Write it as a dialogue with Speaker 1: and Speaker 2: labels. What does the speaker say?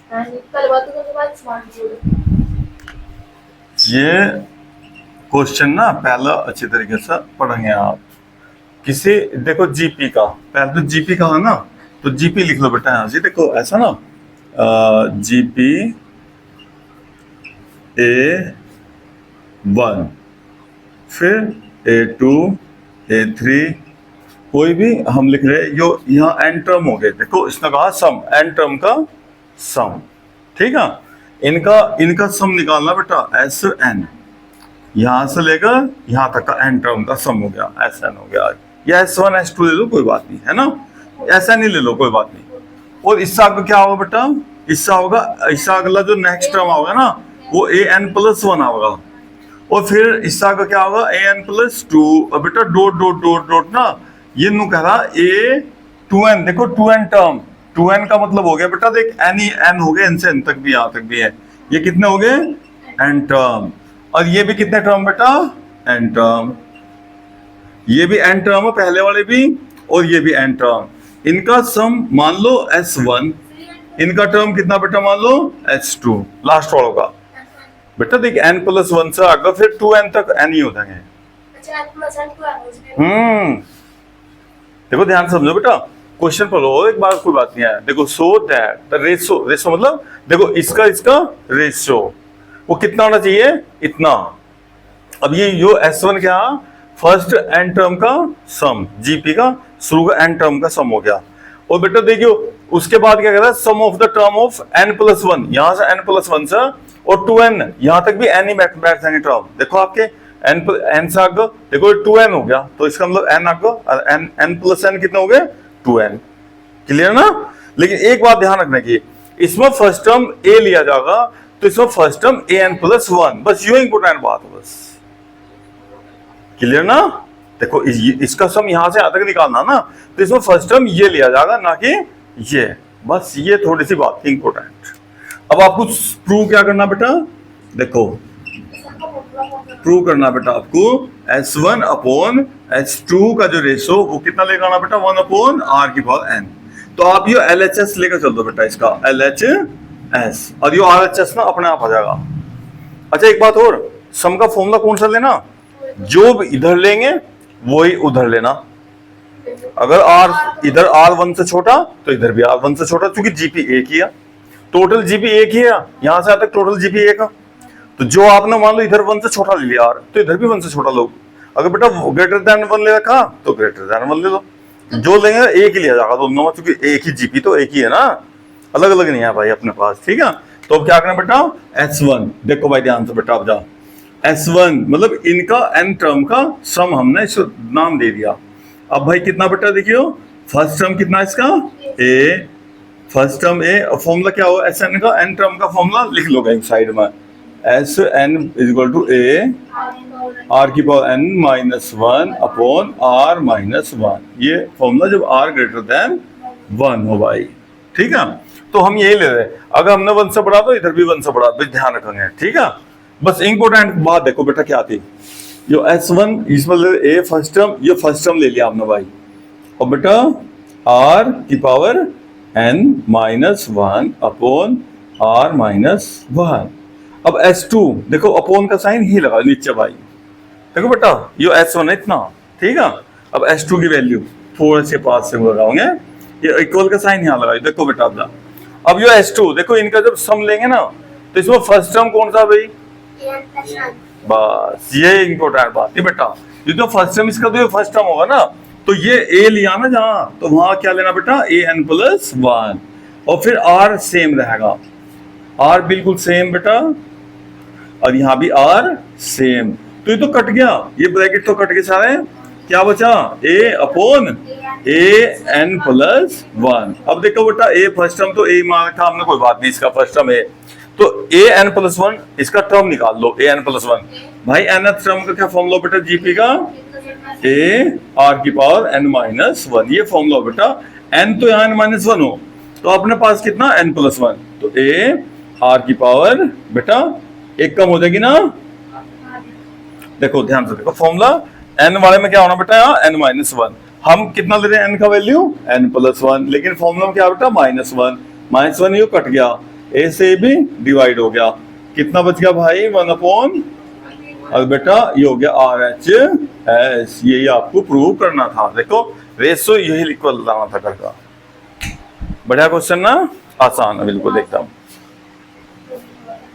Speaker 1: ये क्वेश्चन ना पहला अच्छी तरीके से पढ़ेंगे आप। किसी देखो जीपी का, पहले तो जीपी का है ना, तो जीपी लिख लो बेटा यहाँ से। देखो ऐसा ना, जीपी A1, फिर A2, A3, कोई भी हम लिख रहे हैं। यो यहाँ एन टर्म हो गए। देखो इसने कहा सम, एन टर्म का सम, ठीक है। इनका सम निकालना बेटा, एस एन, यहां से लेकर यहां तक का एन टर्म का सम हो गया, एस एन हो गया। या S1 S2 ले लो, कोई बात नहीं है ना, ऐसा नहीं ले लो, कोई बात नहीं। और इससे आगे क्या होगा बेटा, इससे अगला जो नेक्स्ट टर्म होगा ना, वो an+1 होगा। और फिर इससे आगे क्या होगा, an+2। और बेटा डॉट डॉट डॉट डॉट ना, ये नु कह रहा A2n। देखो 2n टर्म, 2n का मतलब हो गया बेटा, देख n ही n हो गए, n से n तक भी, यहां तक भी है। ये कितने हो गए, n टर्म। और ये भी कितने टर्म बेटा, n टर्म। ये भी n टर्म है, पहले वाले भी, और ये भी n टर्म। इनका सम मान लो S1, इनका टर्म कितना बेटा, मान लो S2, लास्ट वालों का। बेटा देख n+1 से आगे फिर 2n तक n ही हो जाएंगे। देखो ध्यान समझो बेटा, क्वेश्चन पढ़ो एक बार, कोई बात नहीं है। देखो so that the ratio, ratio मतलब देखो इसका रेशो वो कितना होना चाहिए, इतना। अब ये जो S1 क्या, फर्स्ट एन टर्म का सम, जीपी का शुरू का एन टर्म का सम हो गया। और बेटा देखियो उसके बाद क्या कहता है, sum of the term of n+1, यहां से n+1 से और 2n, यहां तक भी n ही बैठ जाएंगे टर्म। देखो आपके n से आगे देखो 2n हो गया, तो इसका मतलब n आगे, n+n कितने हो गए, 2n। क्लियर ना। लेकिन एक बात ध्यान रखने की, इसमें फर्स्ट टर्म a लिया जाएगा, तो इसमें फर्स्ट टर्म an+1, बस ये इंपोर्टेंट बात है बस। क्लियर ना। देखो इसका सम यहां से यहां तक निकालना ना, तो इसमें फर्स्ट टर्म ये लिया जाएगा, ना कि ये। बस ये थोड़ी सी बात थी इंपोर्टेंट। अब आपको प्रूव क्या करना बेटा, देखो प्रूव करना बेटा आपको S1 अपॉन S2 का जो रेशो, वो कितना लेकर आना बेटा, 1/r⁴n। तो आप ये LHS लेकर चल दो बेटा, इसका LHS, और ये RHS ना अपने आप आ जाएगा। अच्छा एक बात और, सम का फॉर्मूला कौन सा लेना, जो इधर लेंगे वही उधर लेना। अगर r इधर r1 से छोटा, तो इधर भी r1 से छोटा, क्योंकि जीपी एक ही है, टोटल जीपी एक ही है, यहां से तक टोटल जीपी एक है। तो जो आपने मान लो इधर 1 से छोटा ले लिया r, तो इधर भी 1 से छोटा लो। अगर बेटा ग्रेटर देन 1 ले रखा, तो ग्रेटर देन 1 ले लो। जो लेंगे एक ही लिया जाएगा दोनों में, क्योंकि एक ही जीपी तो एक ही है ना, अलग अलग नहीं है भाई अपने पास, ठीक है। तो अब क्या करना बेटा, S1 देखो भाई ध्यान से बेटा, अब जाओ S1 मतलब इनका n टर्म का सम, हमने इसको नाम दे दिया। अब भाई कितना बेटा देखियो, फर्स्ट टर्म कितना इसका, a, first term a, formula क्या होगा Sn का, n टर्म का फॉर्मूला लिख लो कहीं साइड में, Sn = a r⁴n upon r-1। ये फॉर्मूला जब r ग्रेटर देन 1 हो भाई, ठीक है। तो हम यही ले रहे हैं, अगर हमने 1 से बढ़ा तो इधर भी 1 से बढ़ा, बस ध्यान रखेंगे, ठीक है। बस इंपोर्टेंट बात देखो बेटा क्या थी, जो S1 इसमें ए फर्स्ट टर्म, ये फर्स्ट टर्म ले लिया आपने भाई, और बेटा r⁴n-1 अपॉन r-1। अब S2 देखो अपोन का साइन ही लगा नीचे भाई, देखो बेटा ये S1 है इतना, ठीक है। अब S2 की वैल्यू थोड़े से पास से लगाओगे, ये इक्वल का साइन यहाँ लगाओ, देखो बेटा अब ये S2 देखो, इनका जब सम लेंगे ना, तो इसमें फर्स्ट टर्म कौन सा भाई, बस ये इंपोर्टेंट बात है बेटा। ये तो फर्स्ट टर्म, इसका तो ये फर्स्ट टर्म होगा ना, तो ये a लिया ना जहां, तो वहां क्या लेना बेटा, an+1, और फिर r सेम रहेगा, r बिल्कुल सेम बेटा, और यहाँ भी r सेम। तो ये तो कट गया, ये ब्रैकेट तो कट गए सारे, क्या बचा, a अपॉन an+1। अब देखो बेटा a फर्स्ट टर्म तो a मान रखा हमने, कोई बात नहीं, इसका फर्स्ट टर्म है, तो an+1 इसका टर्म निकाल लो, an+1 भाई। nth टर्म का क्या फॉर्मूला बेटा, जीपी का a r⁴n-1, ये फॉर्मूला बेटा। n तो यहाँ n-1 हो, तो अपने पास कितना, n+1, तो a r⁴ बेटा एक कम हो जाएगी ना। देखो ध्यान से देखो फॉर्मूला, n वाले में क्या होना बेटा, यहाँ n-1, हम कितना ले रहे हैं n का वैल्यू n+1, लेकिन फॉर्मूला में क्या बेटा, -1 -1 ये कट गया, ए से भी डिवाइड हो गया, कितना बच गया भाई 1/, अब बेटा ये हो गया RHS। यही आपको प्रूव करना था। देखो रेशो यही लिखवा लाना था कर का। बढ़िया क्वेश्चन ना, आसान है बिल्कुल एकदम।